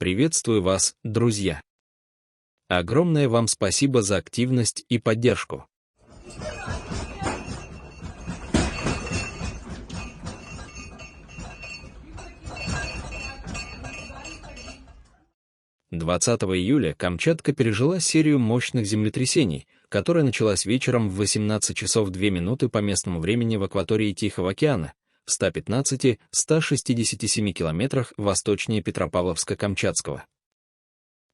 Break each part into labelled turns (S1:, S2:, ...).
S1: Приветствую вас, друзья! Огромное вам спасибо за активность и поддержку. июля Камчатка пережила серию мощных землетрясений, которая началась вечером в 18 часов 2 минуты по местному времени в акватории Тихого океана, в 115-167 километрах восточнее Петропавловска-Камчатского.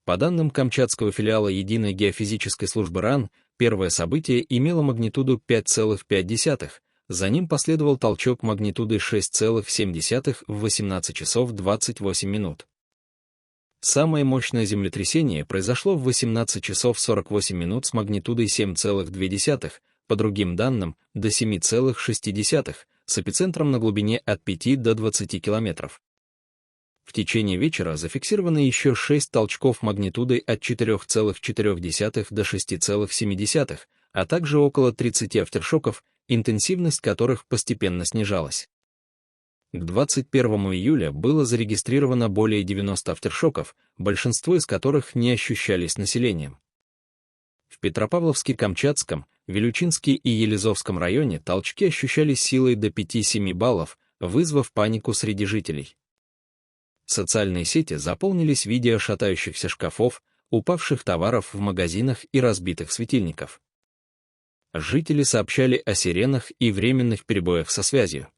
S1: По данным Камчатского филиала Единой геофизической службы РАН, первое событие имело магнитуду 5,5, за ним последовал толчок магнитудой 6,7 в 18 часов 28 минут. Самое мощное землетрясение произошло в 18 часов 48 минут с магнитудой 7,2, по другим данным, до 7,6, с эпицентром на глубине от 5 до 20 километров. В течение вечера зафиксированы еще 6 толчков магнитудой от 4,4 до 6,7, а также около 30 афтершоков, интенсивность которых постепенно снижалась. К 21 июля было зарегистрировано более 90 афтершоков, большинство из которых не ощущались населением. В Петропавловске-Камчатском, Вилючинске и Елизовском районе толчки ощущались силой до 5-7 баллов, вызвав панику среди жителей. Социальные сети заполнились видео шатающихся шкафов, упавших товаров в магазинах и разбитых светильников. Жители сообщали о сиренах и временных перебоях со связью.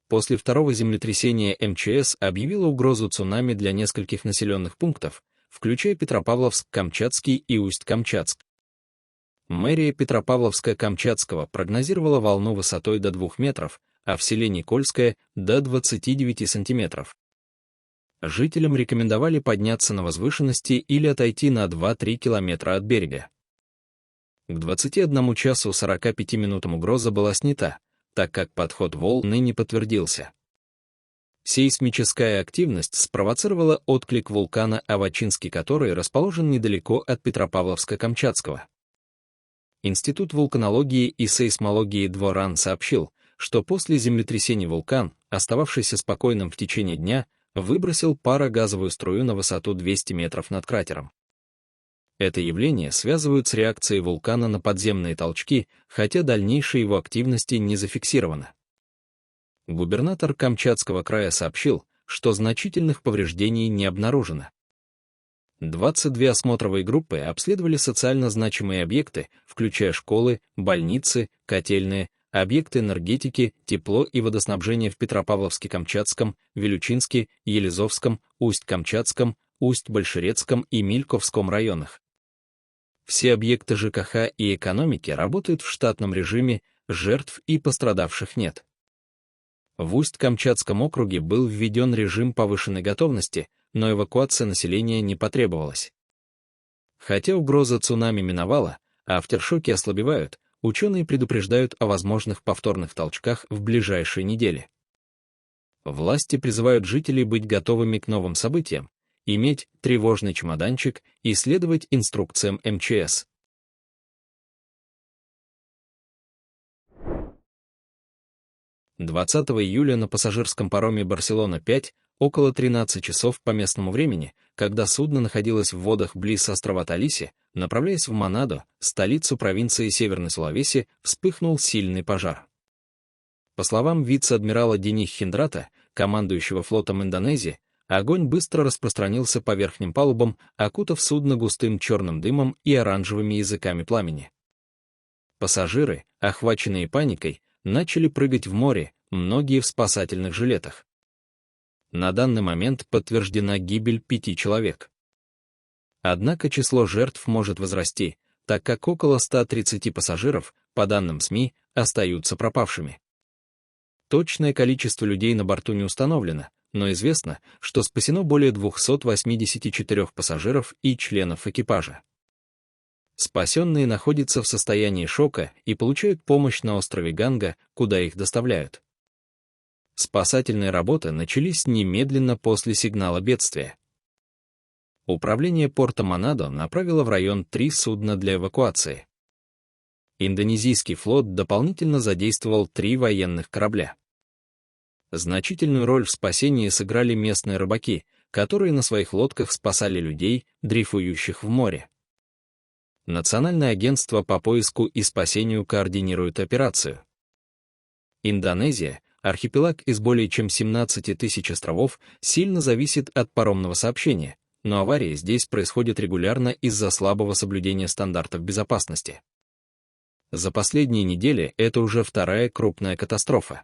S1: После второго землетрясения МЧС объявила угрозу цунами для нескольких населенных пунктов, включая Петропавловск, Камчатский и Усть-Камчатск. Мэрия Петропавловска-Камчатского прогнозировала волну высотой до 2 метров, а в селе Никольское — до 29 сантиметров. Жителям рекомендовали подняться на возвышенности или отойти на 2-3 километра от берега. К 21 часу 45 минутам угроза была снята, так как подход волны не подтвердился. Сейсмическая активность спровоцировала отклик вулкана Авачинский, который расположен недалеко от Петропавловска-Камчатского. Институт вулканологии и сейсмологии ДВО-РАН сообщил, что после землетрясения вулкан, остававшийся спокойным в течение дня, выбросил парогазовую струю на высоту 200 метров над кратером. Это явление связывают с реакцией вулкана на подземные толчки, хотя дальнейшей его активности не зафиксировано. Губернатор Камчатского края сообщил, что значительных повреждений не обнаружено. 22 осмотровые группы обследовали социально значимые объекты, включая школы, больницы, котельные, объекты энергетики, тепло и водоснабжения в Петропавловске-Камчатском, Вилючинске, Елизовском, Усть-Камчатском, Усть-Большерецком и Милковском районах. Все объекты ЖКХ и экономики работают в штатном режиме, жертв и пострадавших нет. В Усть-Камчатском округе был введен режим повышенной готовности, но эвакуация населения не потребовалась. Хотя угроза цунами миновала, а афтершоки ослабевают, ученые предупреждают о возможных повторных толчках в ближайшие недели. Власти призывают жителей быть готовыми к новым событиям, иметь тревожный чемоданчик и следовать инструкциям МЧС. июля на пассажирском пароме «Барселона-5» около 13 часов по местному времени, когда судно находилось в водах близ острова Талиси, направляясь в Манадо, столицу провинции Северной Сулавеси, вспыхнул сильный пожар. По словам вице-адмирала Дени Хиндрата, командующего флотом Индонезии, огонь быстро распространился по верхним палубам, окутав судно густым черным дымом и оранжевыми языками пламени. Пассажиры, охваченные паникой, начали прыгать в море, многие в спасательных жилетах. На данный момент подтверждена гибель 5 человек. Однако число жертв может возрасти, так как около 130 пассажиров, по данным СМИ, остаются пропавшими. Точное количество людей на борту не установлено, но известно, что спасено более 284 пассажиров и членов экипажа. Спасенные находятся в состоянии шока и получают помощь на острове Ганга, куда их доставляют. Спасательные работы начались немедленно после сигнала бедствия. Управление порта Манадо направило в район 3 судна для эвакуации. Индонезийский флот дополнительно задействовал 3 военных корабля. Значительную роль в спасении сыграли местные рыбаки, которые на своих лодках спасали людей, дрейфующих в море. Национальное агентство по поиску и спасению координирует операцию. Индонезия, архипелаг из более чем 17 тысяч островов, сильно зависит от паромного сообщения, но аварии здесь происходят регулярно из-за слабого соблюдения стандартов безопасности. За последние недели это уже вторая крупная катастрофа.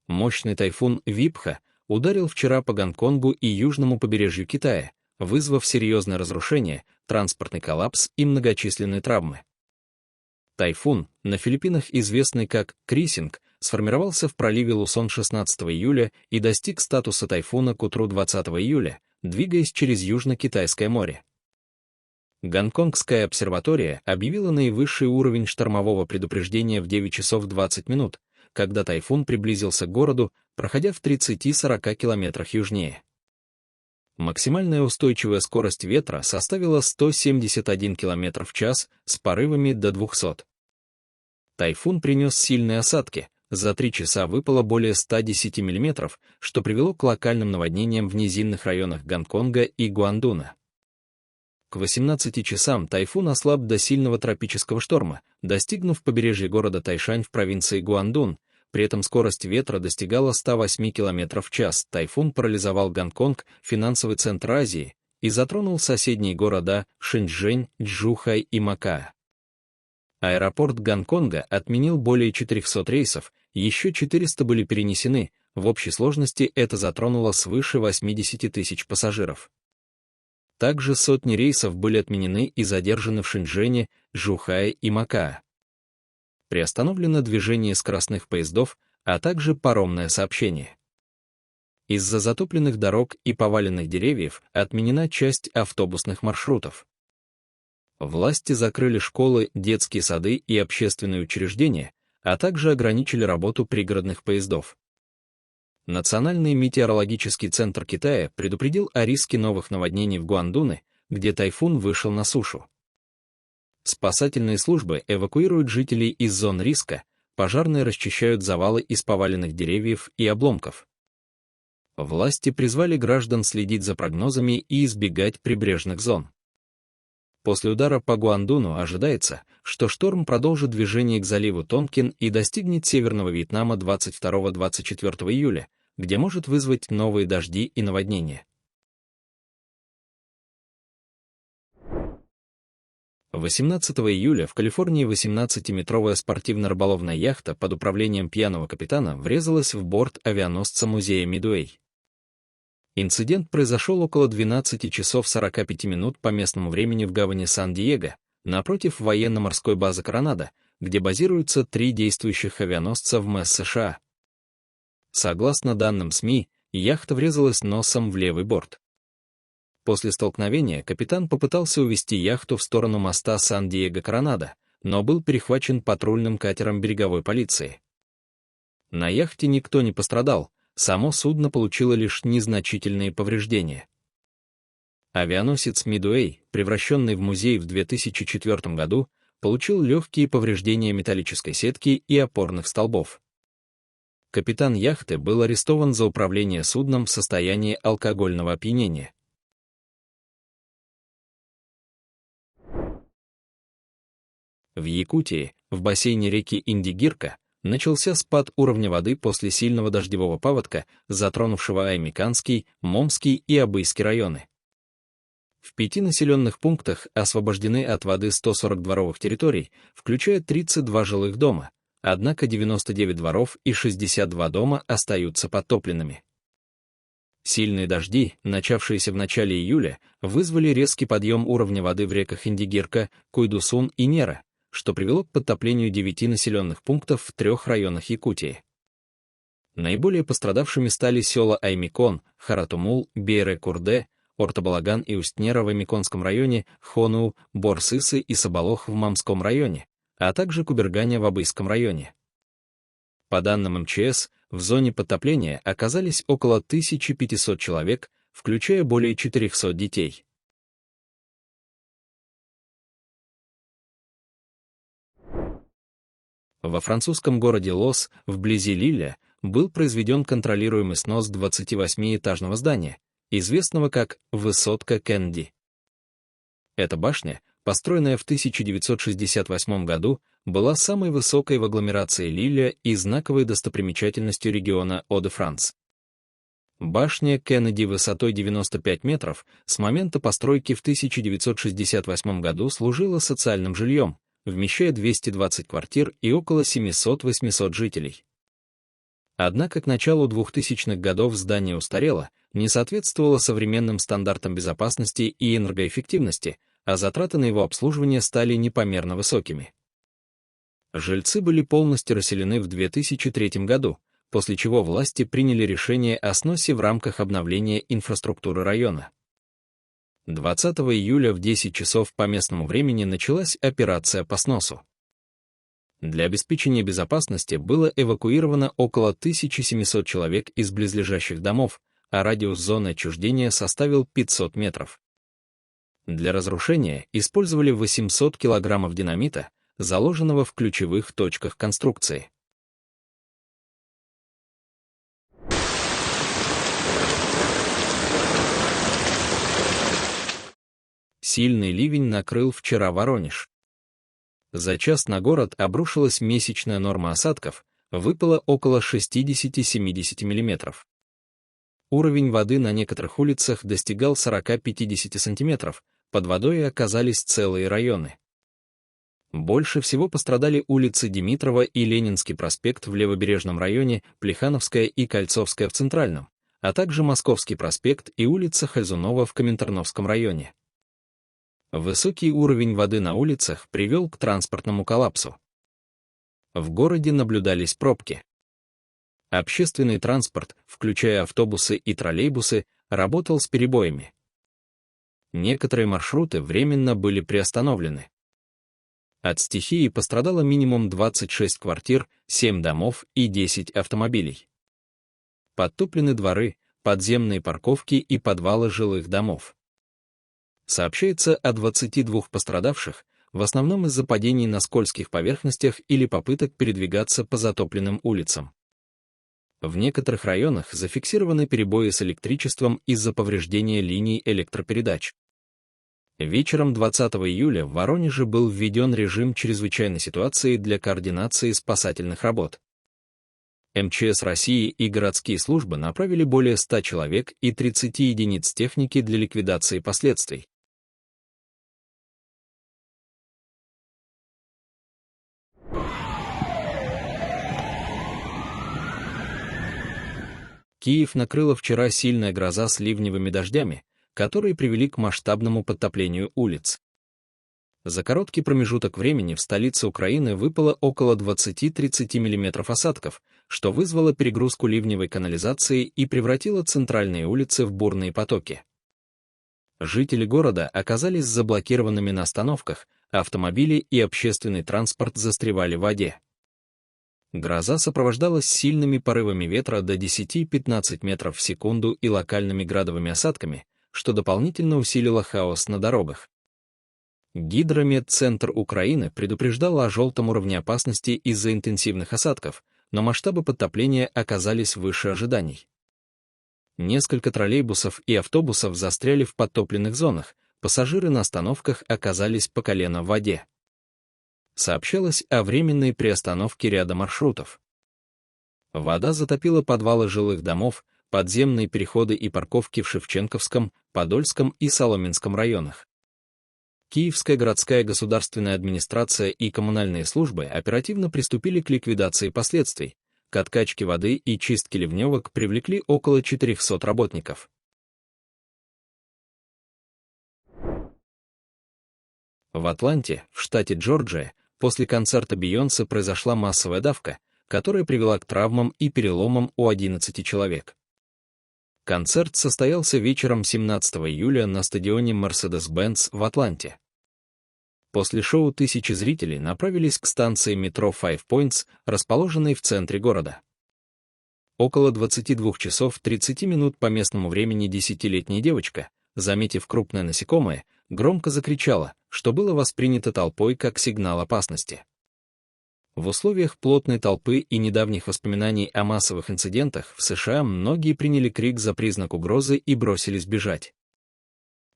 S1: Мощный тайфун Випха ударил вчера по Гонконгу и южному побережью Китая, вызвав серьезное разрушение, транспортный коллапс и многочисленные травмы. Тайфун, на Филиппинах известный как Крисинг, сформировался в проливе Лусон 16 июля и достиг статуса тайфуна к утру 20 июля, двигаясь через Южно-Китайское море. Гонконгская обсерватория объявила наивысший уровень штормового предупреждения в 9 часов 20 минут, когда тайфун приблизился к городу, проходя в 30-40 километрах южнее. Максимальная устойчивая скорость ветра составила 171 км в час с порывами до 200. Тайфун принес сильные осадки, за 3 часа выпало более 110 мм, что привело к локальным наводнениям в низинных районах Гонконга и Гуандуна. К 18 часам тайфун ослаб до сильного тропического шторма, достигнув побережья города Тайшань в провинции Гуандун, при этом скорость ветра достигала 108 км в час. Тайфун парализовал Гонконг, финансовый центр Азии, и затронул соседние города Шэньчжэнь, Чжухай и Макао. Аэропорт Гонконга отменил более 400 рейсов, еще 400 были перенесены, в общей сложности это затронуло свыше 80 тысяч пассажиров. Также сотни рейсов были отменены и задержаны в Шэньчжэне, Чжухае и Макао. Приостановлено движение скоростных поездов, а также паромное сообщение. Из-за затопленных дорог и поваленных деревьев отменена часть автобусных маршрутов. Власти закрыли школы, детские сады и общественные учреждения, а также ограничили работу пригородных поездов. Национальный метеорологический центр Китая предупредил о риске новых наводнений в Гуандуне, где тайфун вышел на сушу. Спасательные службы эвакуируют жителей из зон риска, пожарные расчищают завалы из поваленных деревьев и обломков. Власти призвали граждан следить за прогнозами и избегать прибрежных зон. После удара по Гуандуну ожидается, что шторм продолжит движение к заливу Тонкин и достигнет Северного Вьетнама 22-24 июля, где может вызвать новые дожди и наводнения. 18 июля в Калифорнии 18-метровая спортивно-рыболовная яхта под управлением пьяного капитана врезалась в борт авианосца музея Мидуэй. Инцидент произошел около 12 часов 45 минут по местному времени в гавани Сан-Диего, напротив военно-морской базы Коронадо, где базируются 3 действующих авианосца ВМС США. Согласно данным СМИ, яхта врезалась носом в левый борт. После столкновения капитан попытался увести яхту в сторону моста Сан-Диего-Коронадо, но был перехвачен патрульным катером береговой полиции. На яхте никто не пострадал, само судно получило лишь незначительные повреждения. Авианосец Мидуэй, превращенный в музей в 2004 году, получил легкие повреждения металлической сетки и опорных столбов. Капитан яхты был арестован за управление судном в состоянии алкогольного опьянения. В Якутии, в бассейне реки Индигирка, начался спад уровня воды после сильного дождевого паводка, затронувшего Аймиканский, Момский и Абыйский районы. В 5 населенных пунктах освобождены от воды 140 дворовых территорий, включая 32 жилых дома, однако 99 дворов и 62 дома остаются подтопленными. Сильные дожди, начавшиеся в начале июля, вызвали резкий подъем уровня воды в реках Индигирка, Куйдусун и Нера, что привело к подтоплению 9 населенных пунктов в 3 районах Якутии. Наиболее пострадавшими стали села Аймикон, Харатумул, Бейре-Курде, Орто-Балаган и Устнера в Аймиконском районе, Хонуу, Бор-Сысы и Соболох в Мамском районе, а также Куберганя в Абыйском районе. По данным МЧС, в зоне подтопления оказались около 1500 человек, включая более 400 детей. Во французском городе Лос, вблизи Лиля, был произведен контролируемый снос 28-этажного здания, известного как «Высотка Кеннеди». Эта башня, построенная в 1968 году, была самой высокой в агломерации Лиля и знаковой достопримечательностью региона О-де-Франс. Башня Кеннеди высотой 95 метров с момента постройки в 1968 году служила социальным жильем, вмещая 220 квартир и около 700-800 жителей. Однако к началу 2000-х годов здание устарело, не соответствовало современным стандартам безопасности и энергоэффективности, а затраты на его обслуживание стали непомерно высокими. Жильцы были полностью расселены в 2003 году, после чего власти приняли решение о сносе в рамках обновления инфраструктуры района. 20 июля в 10 часов по местному времени началась операция по сносу. Для обеспечения безопасности было эвакуировано около 1700 человек из близлежащих домов, а радиус зоны отчуждения составил 500 метров. Для разрушения использовали 800 килограммов динамита, заложенного в ключевых точках конструкции. Сильный ливень накрыл вчера Воронеж. За час на город обрушилась месячная норма осадков, выпало около 60-70 мм. Уровень воды на некоторых улицах достигал 40-50 см, под водой оказались целые районы. Больше всего пострадали улицы Димитрова и Ленинский проспект в Левобережном районе, Плехановская и Кольцовская в Центральном, а также Московский проспект и улица Хальзунова в Коминтерновском районе. Высокий уровень воды на улицах привел к транспортному коллапсу. В городе наблюдались пробки. Общественный транспорт, включая автобусы и троллейбусы, работал с перебоями. Некоторые маршруты временно были приостановлены. От стихии пострадало минимум 26 квартир, 7 домов и 10 автомобилей. Подтоплены дворы, подземные парковки и подвалы жилых домов. Сообщается о 22 пострадавших, в основном из-за падений на скользких поверхностях или попыток передвигаться по затопленным улицам. В некоторых районах зафиксированы перебои с электричеством из-за повреждения линий электропередач. Вечером 20 июля в Воронеже был введен режим чрезвычайной ситуации для координации спасательных работ. МЧС России и городские службы направили более 100 человек и 30 единиц техники для ликвидации последствий. Киев накрыла вчера сильная гроза с ливневыми дождями, которые привели к масштабному подтоплению улиц. За короткий промежуток времени в столице Украины выпало около 20-30 мм осадков, что вызвало перегрузку ливневой канализации и превратило центральные улицы в бурные потоки. Жители города оказались заблокированными на остановках, а автомобили и общественный транспорт застревали в воде. Гроза сопровождалась сильными порывами ветра до 10-15 метров в секунду и локальными градовыми осадками, что дополнительно усилило хаос на дорогах. Гидрометцентр Украины предупреждал о желтом уровне опасности из-за интенсивных осадков, но масштабы подтопления оказались выше ожиданий. Несколько троллейбусов и автобусов застряли в подтопленных зонах, пассажиры на остановках оказались по колено в воде. Сообщалось о временной приостановке ряда маршрутов. Вода затопила подвалы жилых домов, подземные переходы и парковки в Шевченковском, Подольском и Соломенском районах. Киевская городская государственная администрация и коммунальные службы оперативно приступили к ликвидации последствий. К откачке воды и чистке ливневок привлекли около 400 работников. В Атланте, в штате Джорджия, после концерта Бейонсе произошла массовая давка, которая привела к травмам и переломам у 11 человек. Концерт состоялся вечером 17 июля на стадионе Mercedes-Benz в Атланте. После шоу тысячи зрителей направились к станции метро Five Points, расположенной в центре города. Около 22 часов 30 минут по местному времени 10-летняя девочка, заметив крупное насекомое, громко закричала, что было воспринято толпой как сигнал опасности. В условиях плотной толпы и недавних воспоминаний о массовых инцидентах в США многие приняли крик за признак угрозы и бросились бежать.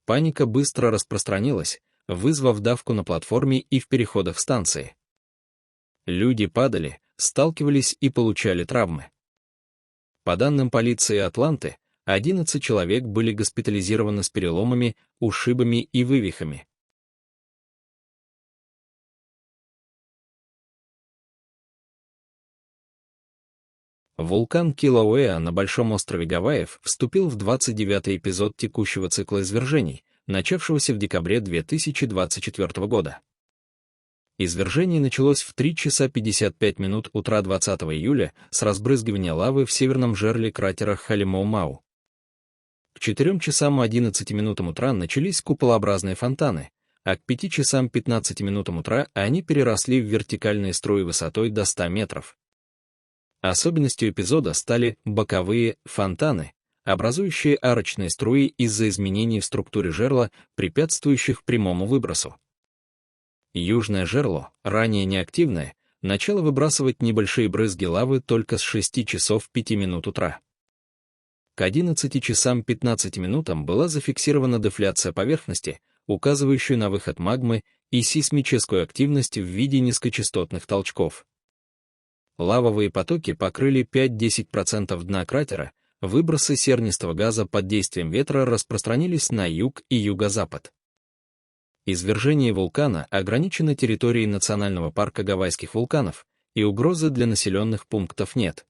S1: Паника быстро распространилась, вызвав давку на платформе и в переходах станции. Люди падали, сталкивались и получали травмы. По данным полиции Атланты, 11 человек были госпитализированы с переломами, ушибами и вывихами. Вулкан Килауэа на Большом острове Гавайев вступил в 29-й эпизод текущего цикла извержений, начавшегося в декабре 2024 года. Извержение началось в 3 часа 55 минут утра 20 июля с разбрызгивания лавы в северном жерле кратера Халимоу-Мау. К 4 часам 11 минутам утра начались куполообразные фонтаны, а к 5 часам 15 минутам утра они переросли в вертикальные струи высотой до 100 метров. Особенностью эпизода стали боковые фонтаны, образующие арочные струи из-за изменений в структуре жерла, препятствующих прямому выбросу. Южное жерло, ранее неактивное, начало выбрасывать небольшие брызги лавы только с 6 часов 5 минут утра. К 11 часам 15 минутам была зафиксирована дефляция поверхности, указывающая на выход магмы и сейсмическую активность в виде низкочастотных толчков. Лавовые потоки покрыли 5–10% дна кратера, выбросы сернистого газа под действием ветра распространились на юг и юго-запад. Извержение вулкана ограничено территорией Национального парка Гавайских вулканов, и угрозы для населенных пунктов нет.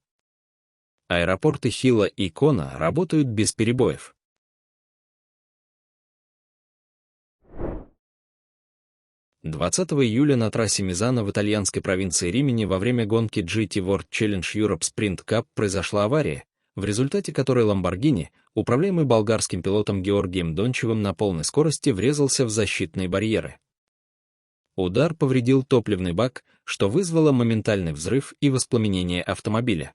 S1: Аэропорты Хилла и Кона работают без перебоев. — 20 июля на трассе Мизано в итальянской провинции Римини во время гонки GT World Challenge Europe Sprint Cup произошла авария, в результате которой Lamborghini, управляемый болгарским пилотом Георгием Дончевым на полной скорости, врезался в защитные барьеры. Удар повредил топливный бак, что вызвало моментальный взрыв и воспламенение автомобиля.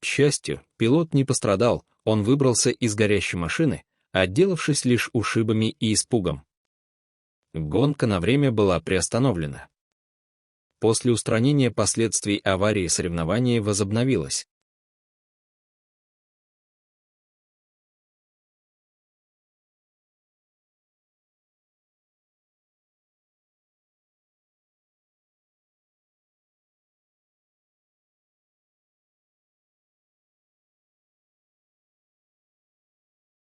S1: К счастью, пилот не пострадал, он выбрался из горящей машины, отделавшись лишь ушибами и испугом. Гонка на время была приостановлена. После устранения последствий аварии соревнование возобновилось.